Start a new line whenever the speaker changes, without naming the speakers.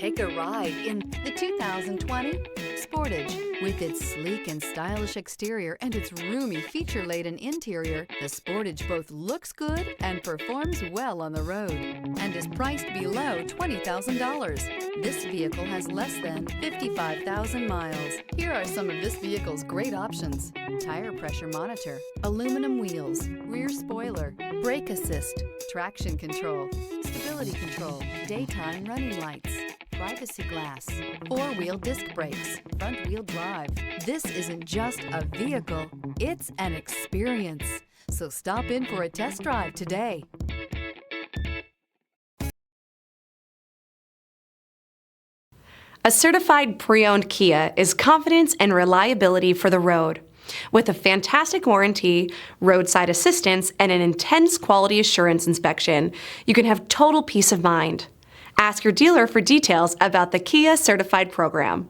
Take a ride in the 2020 Sportage. With its sleek and stylish exterior and its roomy feature-laden interior, the Sportage both looks good and performs well on the road and is priced below $20,000. This vehicle has less than 55,000 miles. Here are some of this vehicle's great options: tire pressure monitor, aluminum wheels, rear spoiler, brake assist, traction control, stability control, daytime running lights, privacy glass, four-wheel disc brakes, front-wheel drive. This isn't just a vehicle, it's an experience. So stop in for a test drive today.
A certified pre-owned Kia is confidence and reliability for the road. With a fantastic warranty, roadside assistance, and an intense quality assurance inspection, you can have total peace of mind. Ask your dealer for details about the Kia Certified program.